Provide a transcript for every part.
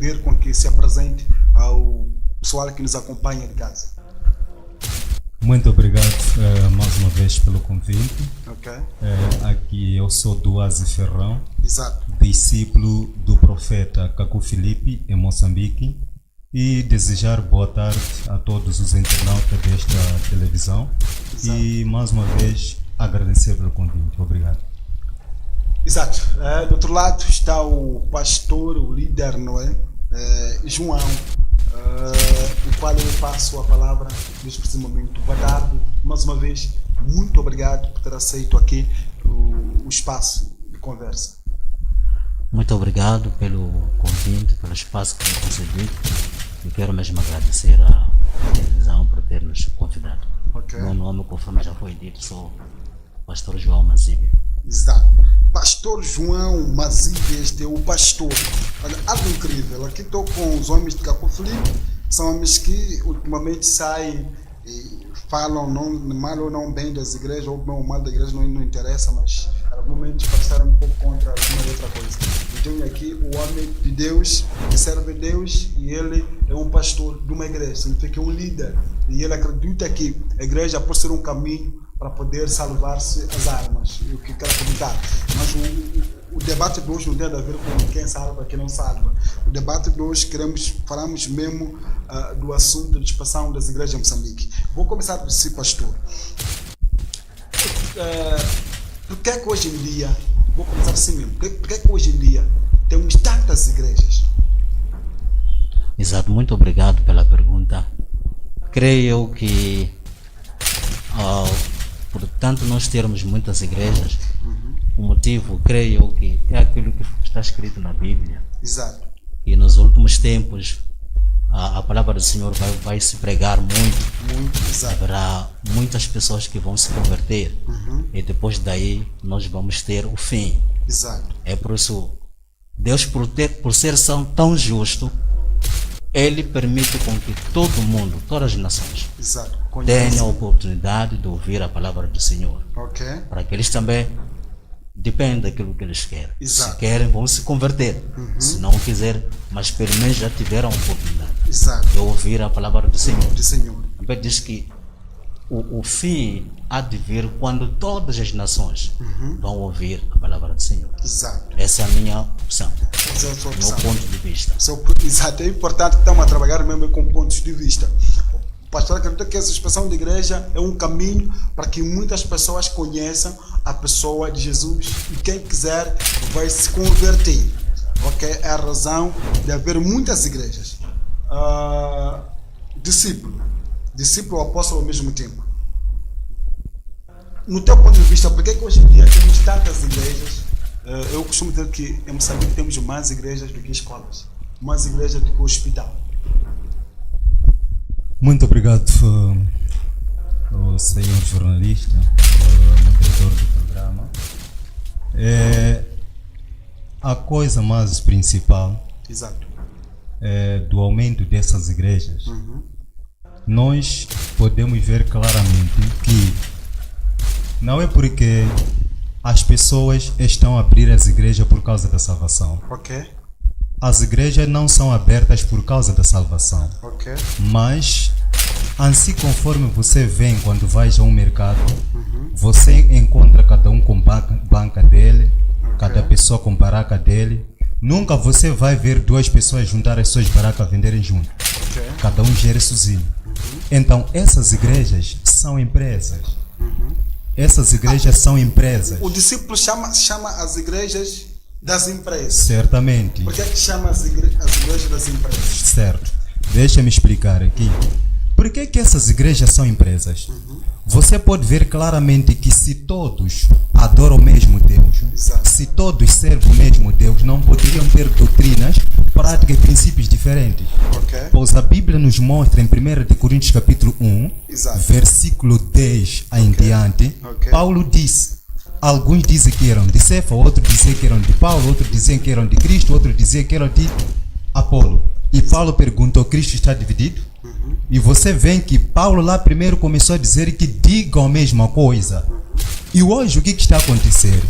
pedir com que se apresente ao pessoal que nos acompanha de casa. Muito obrigado mais uma vez pelo convite. Ok. Aqui eu sou Duazi Ferrão, Exato. discípulo do profeta Caco Filipe em Moçambique, e desejar boa tarde a todos os internautas desta televisão. Exato. E mais uma vez agradecer pelo convite. Obrigado. Exato. Do outro lado está o pastor, o líder, não é? João, o qual eu passo a palavra neste preciso momento. Boa tarde, mais uma vez, muito obrigado por ter aceito aqui o espaço de conversa. Muito obrigado pelo convite, pelo espaço que me concedido, e quero mesmo agradecer à televisão por ter nos convidado. Ok. Meu nome, conforme já foi dito, sou pastor João Mazibe. Exato. Pastor João Mazibe, este é o pastor. Olha, algo incrível. Aqui estou com os homens de Caco Filipe. São homens que ultimamente saem e falam não, mal ou não bem das igrejas, ou bem ou mal da igreja, não interessa, mas argumentos passaram um pouco contra alguma outra coisa. Então aqui o homem de Deus, que serve a Deus, e ele é um pastor de uma igreja, significa que é um líder. E ele acredita que a igreja pode ser um caminho para poder salvar-se as almas, o que quero acreditar. Mas o debate de hoje não tem a ver com quem salva e quem não salva. O debate de hoje falamos mesmo do assunto da dispersão das igrejas em Moçambique. Vou começar por si, pastor. Por que é que hoje em dia, vou começar assim mesmo, por que é que hoje em dia temos tantas igrejas? Exato, muito obrigado pela pergunta. Creio eu que portanto nós termos muitas igrejas, o motivo, creio eu, que é aquilo que está escrito na Bíblia. Exato. E nos últimos tempos a palavra do Senhor vai se pregar muito. Exato. Haverá muitas pessoas que vão se converter, e depois daí nós vamos ter o fim. Exato. É por isso, Deus, por ser tão justo, Ele permite com que todo mundo, todas as nações, Exato. tenham a oportunidade de ouvir a palavra do Senhor. Ok. Para que eles também, depende daquilo que eles querem. Exato. Se querem, vão se converter. Se não quiser, mas pelo menos já tiveram a oportunidade Exato. de ouvir a palavra do Senhor. Do Senhor. Também diz que o fim há de vir quando todas as nações vão ouvir a palavra do Senhor. Exato. Essa é a minha opção, Essa é a sua meu opção. ponto de vista. Exato. É importante que estamos a trabalhar mesmo com pontos de vista. O pastor acredita que essa expressão de igreja é um caminho para que muitas pessoas conheçam a pessoa de Jesus, e quem quiser vai se converter. Ok? É a razão de haver muitas igrejas. Discípulo ou apóstolo ao mesmo tempo. No teu ponto de vista, por que hoje em dia temos tantas igrejas? Eu costumo dizer que em Moçambique temos mais igrejas do que escolas, mais igrejas do que hospital. Muito obrigado ao senhor jornalista, moderador do programa. A coisa mais principal Exato. do aumento dessas igrejas, nós podemos ver claramente que não é porque as pessoas estão a abrir as igrejas por causa da salvação. Ok. As igrejas não são abertas por causa da salvação. Ok. Mas, assim conforme você vem quando vai a um mercado, você encontra cada um com banca dele, cada pessoa com baraca dele. Nunca você vai ver duas pessoas juntar as suas baracas venderem junto. Ok. Cada um gera sozinho. Então, essas igrejas são empresas. Essas igrejas são empresas. O discípulo chama as igrejas das empresas. Certamente. Por que é que chama as igrejas das empresas? Certo. Deixa-me explicar aqui. Por que que essas igrejas são empresas? Você pode ver claramente que se todos adoram o mesmo Deus, Exato. se todos servem o mesmo Deus, não poderiam ter doutrinas, práticas e princípios diferentes. Ok. Pois a Bíblia nos mostra em 1 de Coríntios capítulo 1, Exato. versículo 10 em diante, Ok. Paulo diz: alguns dizem que eram de Cefa, outros diziam que eram de Paulo, outros diziam que eram de Cristo, outros diziam que eram de Apolo. E Paulo perguntou: Cristo está dividido? E você vê que Paulo lá primeiro começou a dizer que digam a mesma coisa. E hoje o que está a acontecer?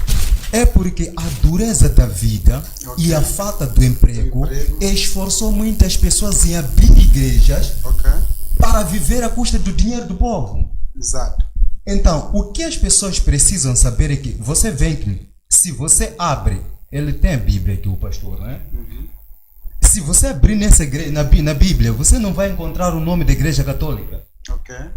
É porque a dureza da vida e a falta do emprego esforçou muitas pessoas em abrir igrejas para viver à custa do dinheiro do povo. Exato. Então, o que as pessoas precisam saber é que você vê que se você abre, ele tem a Bíblia aqui, o pastor, né? Se você abrir nessa igreja, na Bíblia, você não vai encontrar o nome da Igreja Católica.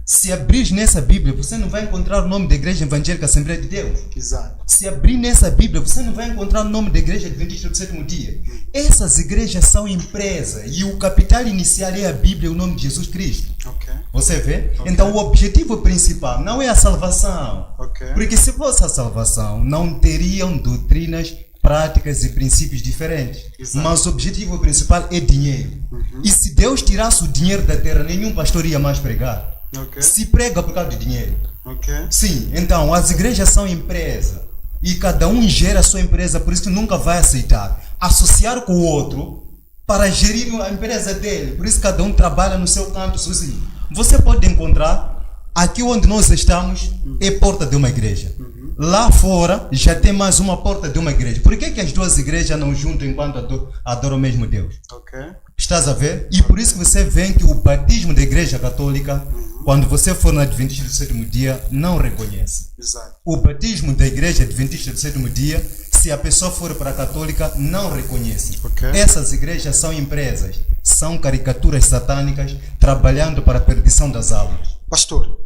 Se abrir nessa Bíblia, você não vai encontrar o nome da Igreja Evangélica Assembleia de Deus. Exato. Se abrir nessa Bíblia, você não vai encontrar o nome da Igreja Adventista do Sétimo Dia. Essas igrejas são empresas e o capital inicial é a Bíblia, o nome de Jesus Cristo. Você vê? Então o objetivo principal não é a salvação. Porque se fosse a salvação, não teriam doutrinas, práticas e princípios diferentes. Mas o objetivo principal é dinheiro. E se Deus tirasse o dinheiro da terra, nenhum pastor ia mais pregar. Se prega por causa de dinheiro. Sim, então as igrejas são empresas. E cada um gera a sua empresa, por isso que nunca vai aceitar associar com o outro para gerir a empresa dele. Por isso cada um trabalha no seu canto sozinho. Você pode encontrar, aqui onde nós estamos, é porta de uma igreja. Lá fora já tem mais uma porta de uma igreja. Por que as duas igrejas não juntam enquanto adoram o mesmo Deus? Estás a ver? E por isso que você vê que o batismo da Igreja Católica, quando você for na Adventista do Sétimo Dia, não reconhece. O batismo da Igreja Adventista do Sétimo Dia, se a pessoa for para a Católica, não reconhece. Essas igrejas são empresas, são caricaturas satânicas trabalhando para a perdição das almas. Pastor,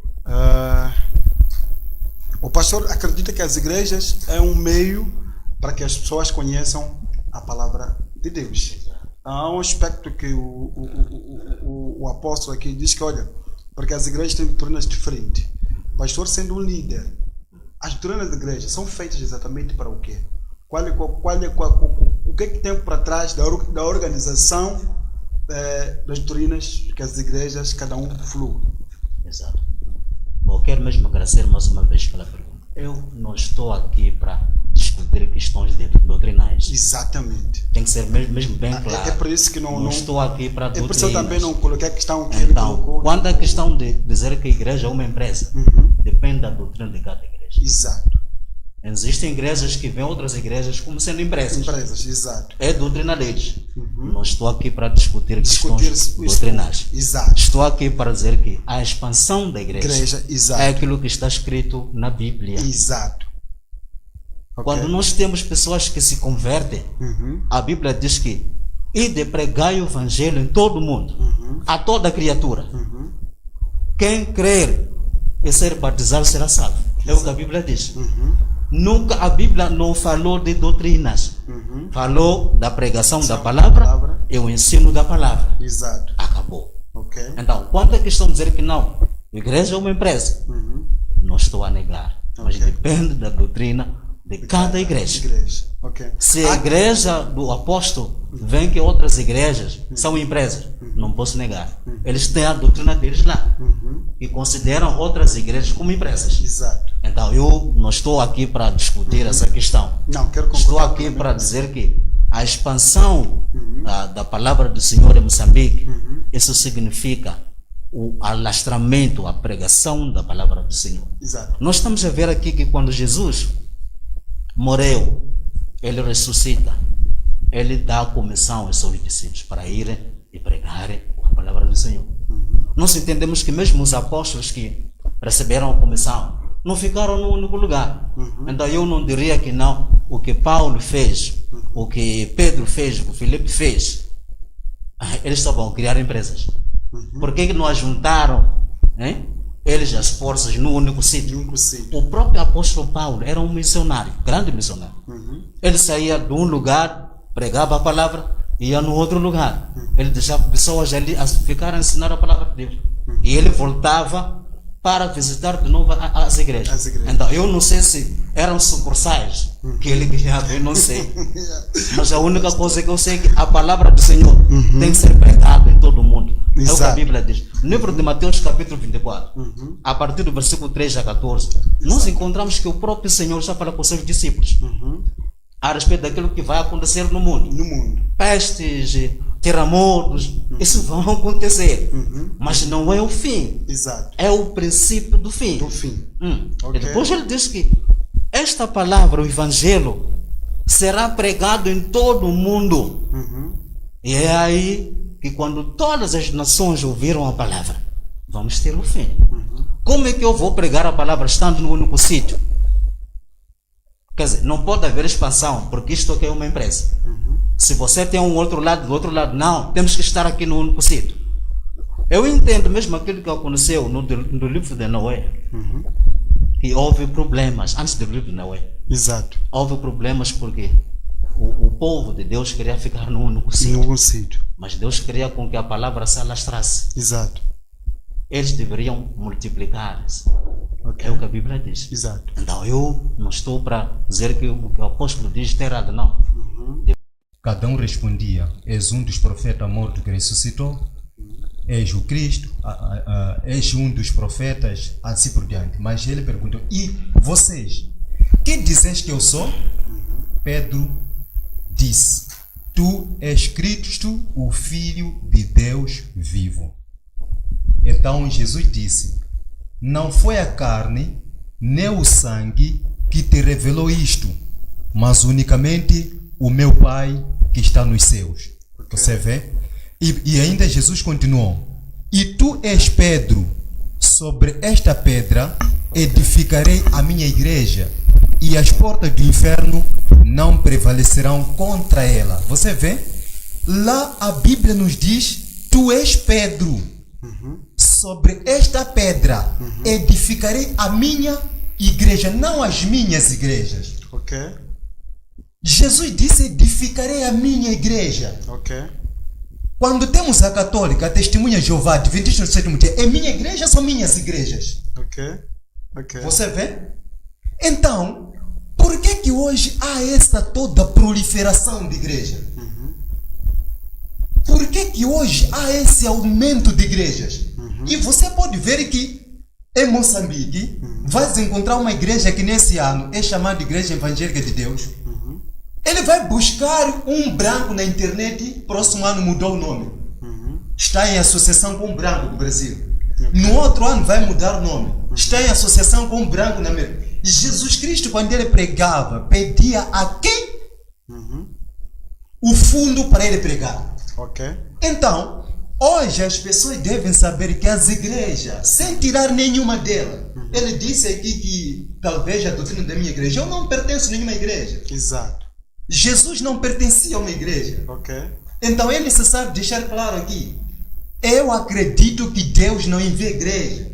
o pastor acredita que as igrejas é um meio para que as pessoas conheçam a palavra de Deus. Há um aspecto que o apóstolo aqui diz que, olha, porque as igrejas têm doutrinas diferentes. O pastor sendo um líder, as doutrinas da igreja são feitas exatamente para o quê? O que é que tem por trás da organização das doutrinas que as igrejas, cada um flui? Exato. Bom, quero mesmo agradecer mais uma vez pela pergunta. Eu não estou aqui para discutir questões doutrinais. Exatamente. Tem que ser mesmo bem claro. É por isso que não estou aqui para doutrinas. É por isso que eu também não coloquei a questão que então, quando a questão de dizer que a igreja é uma empresa, depende da doutrina de cada igreja. Exato. Existem igrejas que veem outras igrejas como sendo empresas. Exato. É doutrina deles. Não estou aqui para discutir questões doutrinais. Exato. Estou aqui para dizer que a expansão da igreja é aquilo que está escrito na Bíblia. Exato. Quando nós temos pessoas que se convertem, a Bíblia diz que ide pregai o evangelho em todo o mundo, a toda criatura. Quem crer e ser batizado será salvo. É o que a Bíblia diz. Nunca a Bíblia não falou de doutrinas. Falou da pregação da palavra e o ensino da palavra. Exato. Acabou. Então, quanto à questão de dizer que não, a igreja é uma empresa, não estou a negar. Mas depende da doutrina de cada igreja. Se a igreja do apóstolo vem que outras igrejas são empresas, não posso negar. Eles têm a doutrina deles lá e consideram outras igrejas como empresas. Exato. Então eu não estou aqui para discutir essa questão. Não, quero concordar. Estou aqui para dizer que a expansão da palavra do Senhor em Moçambique, isso significa o alastramento, a pregação da palavra do Senhor. Exato. Nós estamos a ver aqui que quando Jesus morreu, ele ressuscita, ele dá a comissão aos seus discípulos para irem e pregarem a palavra do Senhor. Nós entendemos que mesmo os apóstolos que receberam a comissão não ficaram no único lugar. Então eu não diria que não, o que Paulo fez, o que Pedro fez, o que Filipe fez, eles só vão criar empresas. Por que não ajuntaram eles as forças no único sítio? O próprio apóstolo Paulo era um missionário, grande missionário. Ele saía de um lugar, pregava a palavra, ia no outro lugar. Ele deixava pessoas ali a ficar a ensinar a palavra de Deus. E ele voltava para visitar de novo as igrejas. Então eu não sei se eram sucursais que ele criava, eu não sei. Mas a única coisa que eu sei é que a palavra do Senhor tem que ser pregada em todo o mundo. É o que a Bíblia diz. No livro de Mateus capítulo 24, a partir do versículo 3 a 14, nós encontramos que o próprio Senhor já fala com seus discípulos a respeito daquilo que vai acontecer no mundo. Pestes, terremotos, isso vão acontecer. Mas não é o fim. Exato. É o princípio do fim. Do fim. E depois ele diz que esta palavra, o Evangelho, será pregado em todo o mundo. E é aí que quando todas as nações ouviram a palavra, vamos ter o fim. Como é que eu vou pregar a palavra estando no único sítio? Quer dizer, não pode haver expansão, porque isto aqui é uma empresa. Se você tem um outro lado, do outro lado, não, temos que estar aqui no único sítio. Eu entendo mesmo aquilo que aconteceu no livro de Noé, que houve problemas antes do livro de Noé. Exato. Houve problemas porque o povo de Deus queria ficar no único sítio. No sítio. Mas Deus queria com que a palavra se alastrasse. Exato. Eles deveriam multiplicar-se. Ok. É o que a Bíblia diz. Exato. Então eu não estou para dizer que o que o apóstolo diz está errado, não. Cada um respondia: és um dos profetas mortos que ressuscitou, és o Cristo, és um dos profetas, assim por diante. Mas ele perguntou: e vocês? Quem dizes que eu sou? Pedro disse: tu és Cristo, o Filho de Deus vivo. Então Jesus disse: não foi a carne nem o sangue que te revelou isto, mas unicamente o meu Pai que está nos céus. Okay. Você vê? E ainda Jesus continuou: e tu és Pedro, sobre esta pedra edificarei a minha igreja, e as portas do inferno não prevalecerão contra ela. Você vê? Lá a Bíblia nos diz: tu és Pedro, sobre esta pedra edificarei a minha igreja, não as minhas igrejas. Ok. Jesus disse: edificarei a minha igreja. Ok. Quando temos a católica, a testemunha de Jeová, Adventista do sétimo dia, é minha igreja ou são minhas igrejas? Ok. Ok. Você vê? Então, por que hoje há essa toda proliferação de igreja? Por que hoje há esse aumento de igrejas? E você pode ver que em Moçambique vai encontrar uma igreja que nesse ano é chamada Igreja Evangélica de Deus. Ele vai buscar um branco na internet, próximo ano mudou o nome. Está em associação com um branco do Brasil. No outro ano vai mudar o nome. Está em associação com um branco na América. Jesus Cristo, quando ele pregava, pedia a quem? O fundo para ele pregar. Ok. Então, hoje as pessoas devem saber que as igrejas, sem tirar nenhuma delas, ele disse aqui que talvez a doutrina da minha igreja, eu não pertenço a nenhuma igreja. Exato. Jesus não pertencia a uma igreja. Ok. Então é necessário deixar claro aqui: eu acredito que Deus não envia igreja.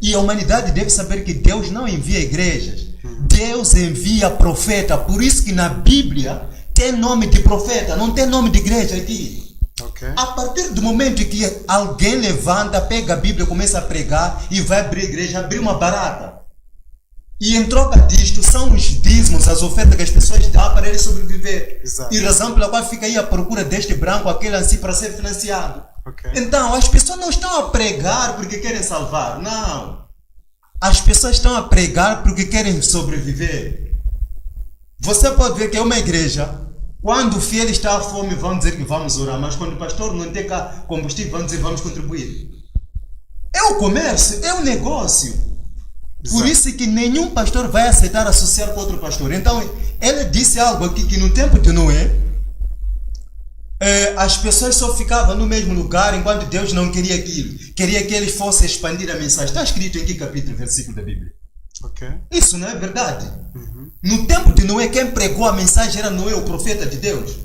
E a humanidade deve saber que Deus não envia igrejas. Deus envia profeta. Por isso que na Bíblia tem nome de profeta, não tem nome de igreja aqui. Okay. A partir do momento que alguém levanta, pega a Bíblia, começa a pregar e vai abrir a igreja, abrir uma barata. E em troca disto são os dízimos, as ofertas que as pessoas dão para ele sobreviver. Exato. E razão pela qual fica aí à procura deste branco, aquele assim, para ser financiado. Okay. Então, as pessoas não estão a pregar porque querem salvar. Não. As pessoas estão a pregar porque querem sobreviver. Você pode ver que é uma igreja. Quando o fiel está à fome, vão dizer que vamos orar. Mas quando o pastor não tem combustível, vão dizer que vamos contribuir. É o comércio, é o negócio. Exato. Por isso que nenhum pastor vai aceitar associar com outro pastor. Então, ele disse algo aqui, que no tempo de Noé, as pessoas só ficavam no mesmo lugar enquanto Deus não queria aquilo. Queria que eles fossem expandir a mensagem. Está escrito em que capítulo e versículo da Bíblia? Okay. Isso não é verdade. No tempo de Noé, quem pregou a mensagem era Noé, o profeta de Deus.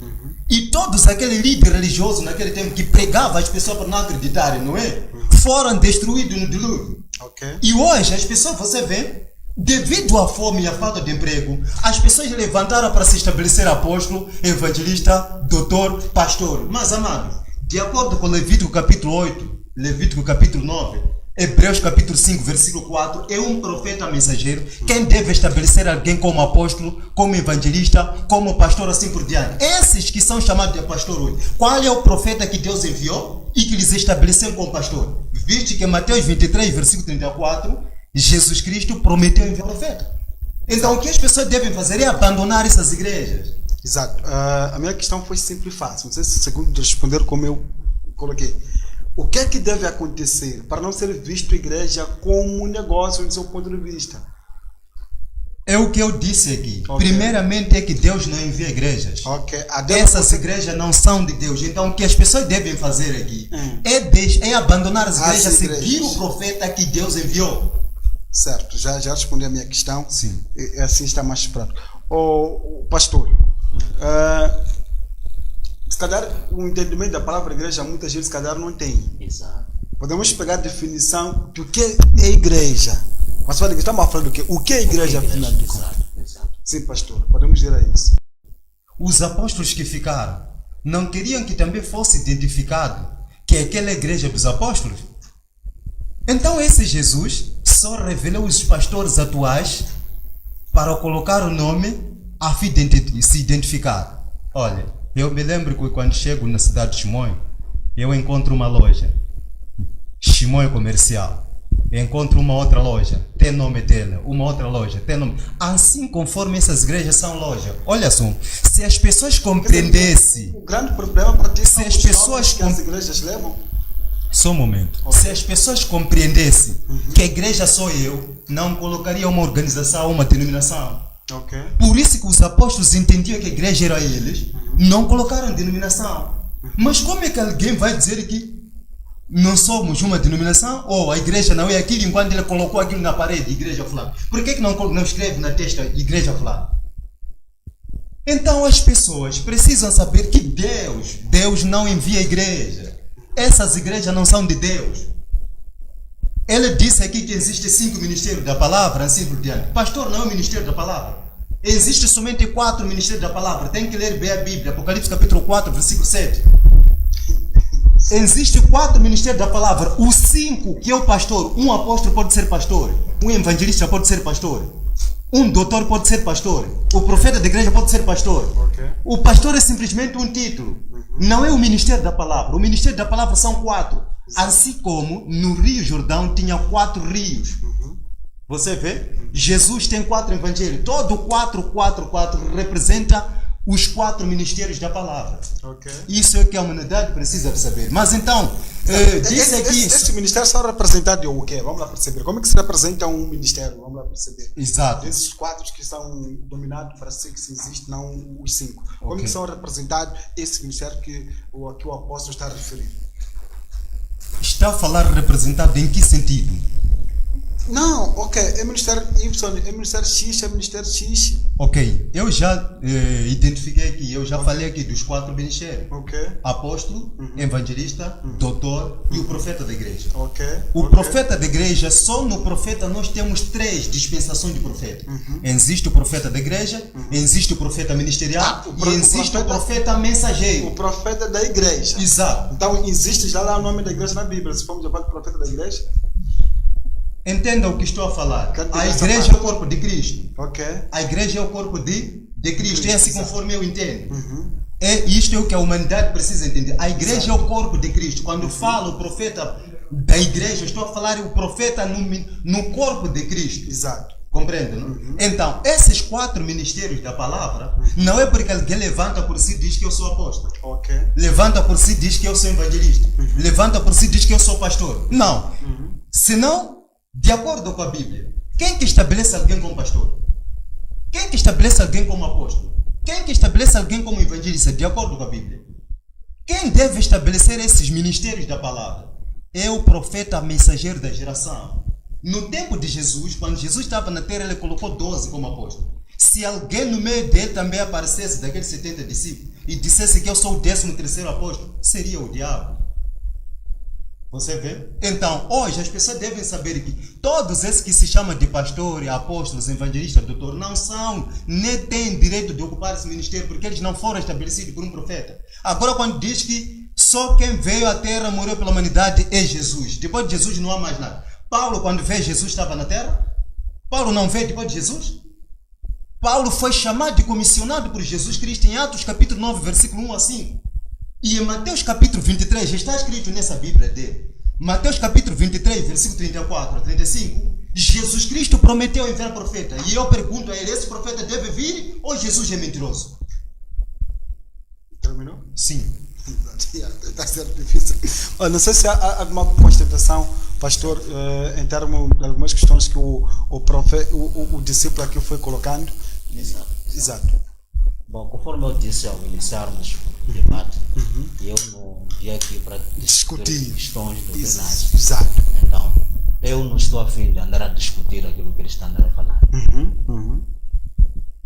E todos aqueles líderes religiosos naquele tempo que pregavam as pessoas para não acreditarem em Noé, foram destruídos no dilúvio. Okay. E hoje as pessoas, você vê, devido à fome e à falta de emprego, as pessoas levantaram para se estabelecer apóstolo, evangelista, doutor, pastor. Mas, amados, de acordo com Levítico capítulo 8, Levítico capítulo 9, Hebreus capítulo 5, versículo 4, é um profeta mensageiro quem deve estabelecer alguém como apóstolo, como evangelista, como pastor, assim por diante. Esses que são chamados de pastor hoje. Qual é o profeta que Deus enviou e que lhes estabeleceu como pastor? Viste que em Mateus 23, versículo 34, Jesus Cristo prometeu enviar profeta. Então o que as pessoas devem fazer é abandonar essas igrejas. Exato. A minha questão foi simples e fácil. Não sei se segundo responder como eu coloquei. O que é que deve acontecer para não ser visto a igreja como um negócio do seu ponto de vista? É o que eu disse aqui. Ok. Primeiramente é que Deus não envia igrejas. Ok. Essas igrejas não são de Deus. Então o que as pessoas devem fazer aqui é abandonar as igrejas, seguir o profeta que Deus enviou. Certo, já respondi a minha questão. Sim. E assim está mais prático. O pastor, se calhar o entendimento da palavra igreja muita gente se calhar não tem. Exato. Podemos pegar a definição do que é igreja. Mas estamos a falar do quê? O que é igreja, afinal de contas? Exato. Sim, pastor, podemos dizer a isso. Os apóstolos que ficaram não queriam que também fosse identificado que é aquela igreja dos apóstolos? Então esse Jesus só revelou os pastores atuais para colocar o nome a fim de se identificar. Olha, eu me lembro que quando chego na cidade de Chimoio, eu encontro uma loja, Chimoio Comercial. Eu encontro uma outra loja, tem nome dela, uma outra loja, tem nome. Assim conforme essas igrejas são lojas. Olha só, se as pessoas compreendessem... O grande problema para ti são as os pessoas nomes que as igrejas levam. Só um momento. Se as pessoas compreendessem que a igreja sou eu, não colocaria uma organização, uma denominação. Ok. Por isso que os apóstolos entendiam que a igreja era eles, não colocaram denominação. Mas como é que alguém vai dizer que não somos uma denominação, ou a igreja não é aquilo, enquanto ele colocou aquilo na parede, igreja fulana? Por que não escreve na testa, igreja fulana? Então as pessoas precisam saber que Deus não envia a igreja. Essas igrejas não são de Deus. Ele disse aqui que existe 5 ministérios da palavra, assim por diante. Pastor, não é o ministério da palavra. Existe somente 4 ministérios da palavra. Tem que ler bem a Bíblia, Apocalipse capítulo 4, versículo 7. Existe 4 ministérios da palavra. Os 5 que é o pastor. Um apóstolo pode ser pastor. Um evangelista pode ser pastor. Um doutor pode ser pastor. O profeta da igreja pode ser pastor. Ok. O pastor é simplesmente um título. Não é o ministério da palavra. O ministério da palavra são 4. Assim como no Rio Jordão tinha 4 rios. Você vê? Jesus tem 4 evangelhos. Todo 4 representa os 4 ministérios da palavra. Ok. Isso é o que a humanidade precisa saber. Mas então, disse aqui... Esses ministérios são representados o quê? Vamos lá perceber. Como é que se representa um ministério? Vamos lá perceber. Exato. Esses 4 que são dominados para ser que se existe, não os 5. Como Ok. que são representados esse ministério que o apóstolo está a referir? Está a falar representado em que sentido? Não, ok. É ministério Y, é ministério X, é ministério X. Ok, eu já identifiquei aqui, eu já falei aqui dos 4 ministérios. Ok. Apóstolo, evangelista, doutor e o profeta da igreja. Ok. O ok. profeta da igreja, só no profeta nós temos 3 dispensações de profeta. Existe o profeta da igreja, existe o profeta ministerial o e existe o profeta mensageiro. O profeta da igreja. Exato. Então existe já lá o nome da igreja na Bíblia. Se formos falar do profeta da igreja. Entenda o que estou a falar. Quero A essa igreja parte. é o corpo de Cristo. Ok. A igreja é o corpo de Cristo. É assim conforme eu entendo. Isto é o que a humanidade precisa entender. A igreja é o corpo de Cristo. Quando falo o profeta da igreja, estou a falar o profeta no corpo de Cristo. Exato. Compreende? Não? Então, esses 4 ministérios da palavra, não é porque alguém levanta por si e diz que eu sou apóstolo. Ok. Levanta por si e diz que eu sou evangelista. Levanta por si e diz que eu sou pastor. Não. Senão, de acordo com a Bíblia, quem que estabelece alguém como pastor? Quem que estabelece alguém como apóstolo? Quem que estabelece alguém como evangelista? De acordo com a Bíblia. Quem deve estabelecer esses ministérios da palavra? É o profeta mensageiro da geração. No tempo de Jesus, quando Jesus estava na terra, ele colocou 12 como apóstolos. Se alguém no meio dele também aparecesse daqueles 70 discípulos e dissesse que eu sou o 13º apóstolo, seria o diabo. Você vê? Então, hoje as pessoas devem saber que todos esses que se chamam de pastores, apóstolos, evangelistas, doutor, não são, nem têm direito de ocupar esse ministério, porque eles não foram estabelecidos por um profeta. Agora, quando diz que só quem veio à terra, morreu pela humanidade, é Jesus. Depois de Jesus não há mais nada. Paulo, quando veio Jesus, estava na terra? Paulo não veio depois de Jesus? Paulo foi chamado e comissionado por Jesus Cristo em Atos capítulo 9, versículo 1 a 5. E em Mateus capítulo 23, já está escrito nessa Bíblia dele, Mateus capítulo 23, versículo 34 a 35, Jesus Cristo prometeu enviar profeta. E eu pergunto a ele, esse profeta deve vir ou Jesus é mentiroso? Terminou? Sim. Está sendo difícil. Olha, não sei se há alguma constatação Pastor, em termos de algumas questões que o discípulo aqui foi colocando. Exato. Bom, conforme eu disse ao iniciarmos o debate, eu não vim aqui para discutir questões doutrinárias. Exato. Então, eu não estou a fim de andar a discutir aquilo que ele está andando a falar.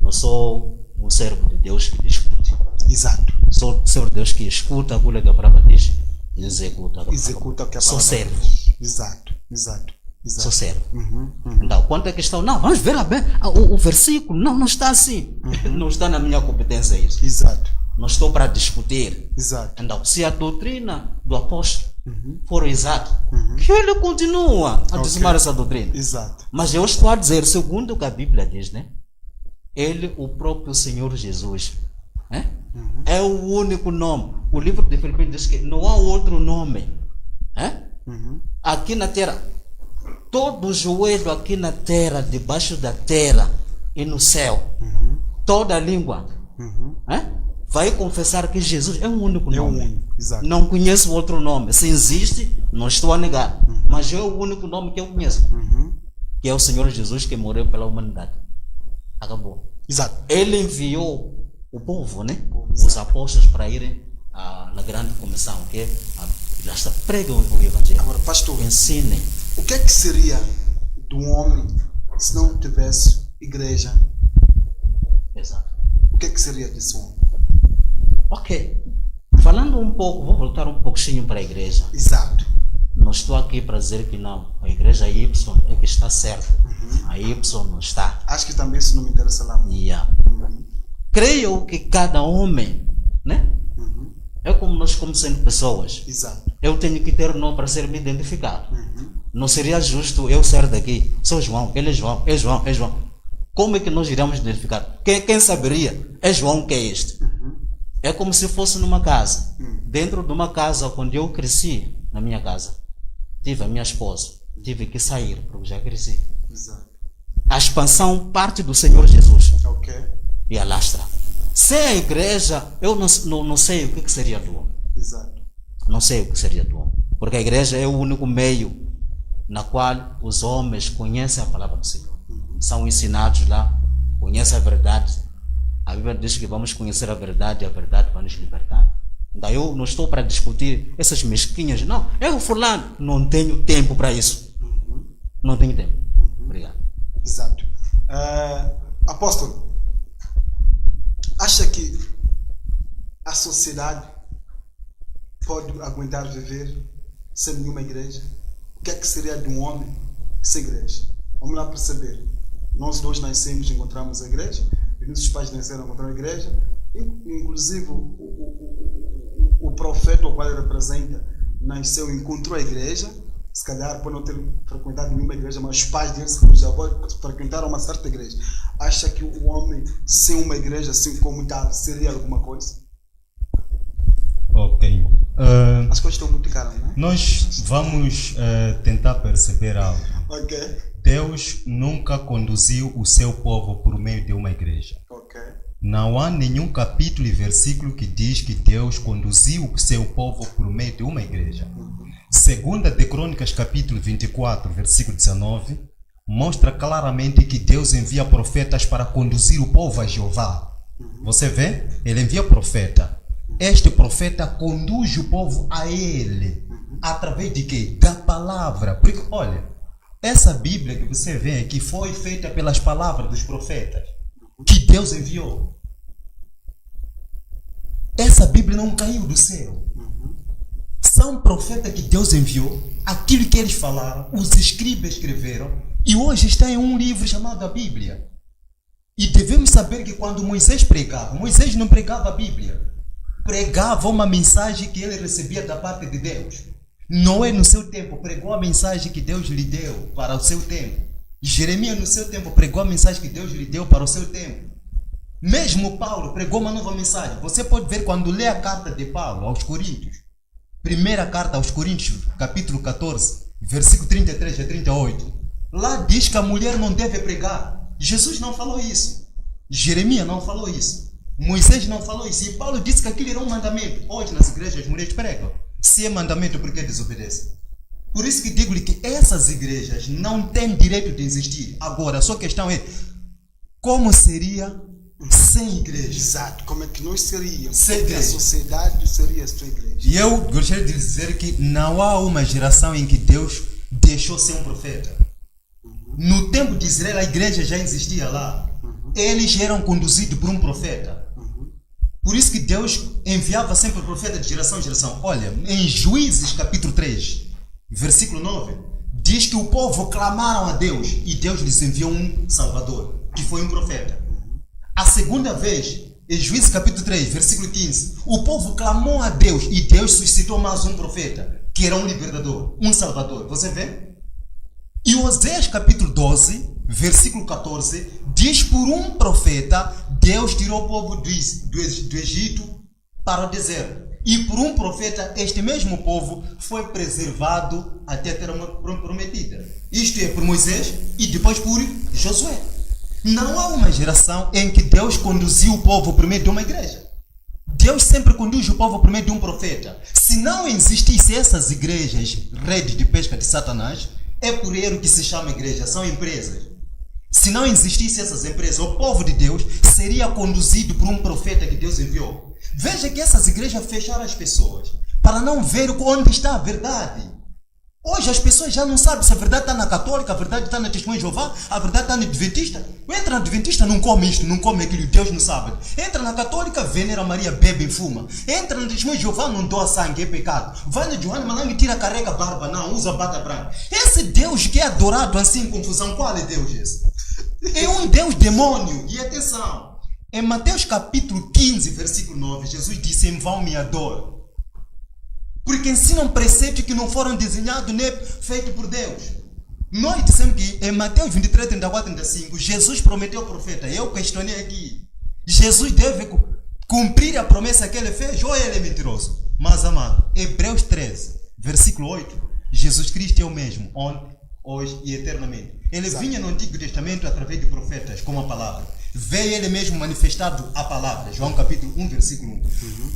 Não sou um servo de Deus que discute. Exato. Sou um servo de Deus que escuta aquilo que a palavra diz e executa o que a palavra diz. Sou servo. Exato. Sou servo. Então, quanto à questão, não, vamos ver o versículo, não está assim. Não está na minha competência isso. Exato. Não estou para discutir. Exato. Então, se a doutrina do apóstolo for exata, que ele continua a dizimar essa doutrina. Exato. Mas eu estou a dizer, segundo o que a Bíblia diz, né? Ele, o próprio Senhor Jesus, é o único nome. O livro de Filipenses diz que não há outro nome. Aqui na terra, todo joelho aqui na terra, debaixo da terra e no céu, toda língua vai confessar que Jesus é o único nome. Exato. Não conheço outro nome. Se existe, não estou a negar. Mas é o único nome que eu conheço. Que é o Senhor Jesus que morreu pela humanidade. Acabou. Exato. Ele enviou o povo, né? Os apóstolos para irem na grande comissão, que é pregam o evangelho. Agora, pastor, ensinem. O que é que seria do homem se não tivesse igreja? Exato. O que é que seria desse homem? Ok. Falando um pouco, vou voltar um pouquinho para a igreja. Exato. Não estou aqui para dizer que não. A igreja Y é que está certa. A Y não está. Acho que também isso não me interessa lá. Creio que cada homem, né? É como nós, como sendo pessoas. Exato. Eu tenho que ter um nome para ser me identificado. Não seria justo eu ser daqui. Sou João, ele é João, é João, é João. Como é que nós iremos identificar? Quem saberia? É João que é este. É como se fosse numa casa. Dentro de uma casa, quando eu cresci, na minha casa, tive a minha esposa. Tive que sair, porque já cresci. Exato. A expansão parte do Senhor Jesus. Ok. E alastra. Se a igreja, eu não sei o que seria do homem. Exato. Não sei o que seria do homem. Porque a igreja é o único meio na qual os homens conhecem a palavra do Senhor. São ensinados lá, conhecem a verdade. A Bíblia diz que vamos conhecer a verdade e a verdade vai nos libertar. Então eu não estou para discutir essas mesquinhas. Não, eu fulano, não tenho tempo para isso. Não tenho tempo. Obrigado. Exato. Apóstolo, acha que a sociedade pode aguentar viver sem nenhuma igreja? O que é que seria de um homem sem igreja? Vamos lá perceber. Nós dois nascemos e encontramos a igreja. E nossos pais nasceram e encontraram a igreja. Inclusive, o profeta, o qual ele representa, nasceu e encontrou a igreja. Se calhar pode não ter frequentado nenhuma igreja, mas os pais dele, os avós, frequentaram uma certa igreja. Acha que o homem sem uma igreja, assim como tal, seria alguma coisa? Ok. As coisas estão muito caras, não é? Nós vamos tentar perceber algo. Ok. Deus nunca conduziu o seu povo por meio de uma igreja. Ok. Não há nenhum capítulo e versículo que diz que Deus conduziu o seu povo por meio de uma igreja. Segunda de Crônicas, capítulo 24, versículo 19, mostra claramente que Deus envia profetas para conduzir o povo a Jeová. Você vê? Ele envia profeta. Este profeta conduz o povo a ele. Através de quê? Da palavra. Porque, olha, essa Bíblia que você vê aqui foi feita pelas palavras dos profetas que Deus enviou. Essa Bíblia não caiu do céu. São profetas que Deus enviou, aquilo que eles falaram, os escribas escreveram, e hoje está em um livro chamado a Bíblia. E devemos saber que quando Moisés pregava, Moisés não pregava a Bíblia, pregava uma mensagem que ele recebia da parte de Deus. Noé, no seu tempo, pregou a mensagem que Deus lhe deu para o seu tempo. Jeremias, no seu tempo, pregou a mensagem que Deus lhe deu para o seu tempo. Mesmo Paulo pregou uma nova mensagem. Você pode ver quando lê a carta de Paulo aos Coríntios. Primeira carta aos Coríntios, capítulo 14, versículo 33 a 38. Lá diz que a mulher não deve pregar. Jesus não falou isso. Jeremias não falou isso. Moisés não falou isso. E Paulo disse que aquilo era um mandamento. Hoje nas igrejas as mulheres pregam. Se é mandamento, por que desobedecem? Por isso que digo-lhe que essas igrejas não têm direito de existir. Agora, a sua questão é, como seria sem igreja? Exato, como é que nós seríamos? Sem Porque igreja. a sociedade seria sem igreja. E eu gostaria de dizer que não há uma geração em que Deus deixou ser um profeta. No tempo de Israel, a igreja já existia lá. Eles eram conduzidos por um profeta. Por isso que Deus enviava sempre o profeta de geração em geração. Olha, em Juízes capítulo 3, versículo 9, diz que o povo clamaram a Deus e Deus lhes enviou um Salvador, que foi um profeta. A segunda vez, em Juízes capítulo 3, versículo 15, o povo clamou a Deus e Deus suscitou mais um profeta, que era um libertador, um Salvador. Você vê? E Oséias capítulo 12, versículo 14, diz por um profeta, Deus tirou o povo do Egito para o deserto. E por um profeta, este mesmo povo foi preservado até a terra prometida. Isto é, por Moisés e depois por Josué. Não há uma geração em que Deus conduziu o povo por meio de uma igreja. Deus sempre conduz o povo por meio de um profeta. Se não existissem essas igrejas, redes de pesca de Satanás, é por ele que se chama igreja, são empresas. Se não existissem essas empresas, o povo de Deus seria conduzido por um profeta que Deus enviou. Veja que essas igrejas fecharam as pessoas para não ver onde está a verdade. Hoje as pessoas já não sabem se a verdade está na católica, a verdade está na testemunha de Jeová, a verdade está na adventista. Entra na adventista, não come isto, não come aquilo, Deus não sabe. Entra na católica, venera Maria, bebe e fuma. Entra na testemunha de Jeová, não doa sangue, é pecado. Vai na Joana Malang, tira, carrega barba, não, usa bata branca. Esse Deus que é adorado assim em confusão, qual é Deus esse? É um Deus demônio. E atenção, em Mateus capítulo 15, versículo 9, Jesus disse, em vão me adoram, porque ensinam preceitos que não foram desenhados nem feitos por Deus. Nós dissemos que em Mateus 23, 34, 35, Jesus prometeu ao profeta. Eu questionei aqui. Jesus deve cumprir a promessa que ele fez ou ele é mentiroso? Mas, amado, Hebreus 13, versículo 8, Jesus Cristo é o mesmo, ontem, hoje e eternamente. Ele vinha no Antigo Testamento através de profetas, como a palavra. Veio ele mesmo manifestado a palavra. João capítulo 1, versículo 1.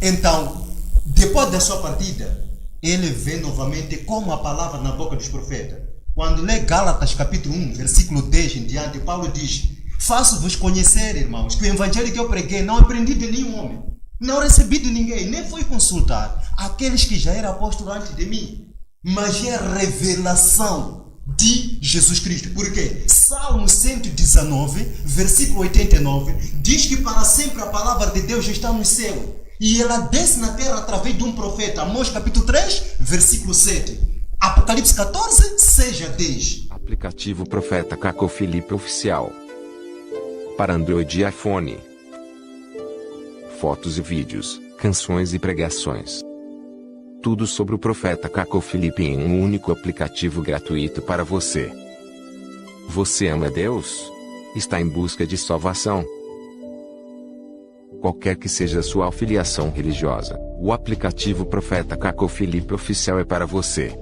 Então, depois da sua partida, ele vê novamente como a palavra na boca dos profetas. Quando lê Gálatas capítulo 1, versículo 10 em diante, Paulo diz, faço-vos conhecer, irmãos, que o evangelho que eu preguei não aprendi de nenhum homem, não recebi de ninguém, nem fui consultar aqueles que já eram apóstolos antes de mim, mas é a revelação de Jesus Cristo. Por quê? Salmo 119, versículo 89, diz que para sempre a palavra de Deus está no céu. E ela desce na terra através de um profeta. Amós capítulo 3, versículo 7. Apocalipse 14, 6 a 10. Aplicativo Profeta Caco Felipe Oficial. Para Android e iPhone. Fotos e vídeos, canções e pregações. Tudo sobre o Profeta Caco Felipe em um único aplicativo gratuito para você. Você ama Deus? Está em busca de salvação? Qualquer que seja a sua afiliação religiosa, o aplicativo Profeta Caco Felipe Oficial é para você.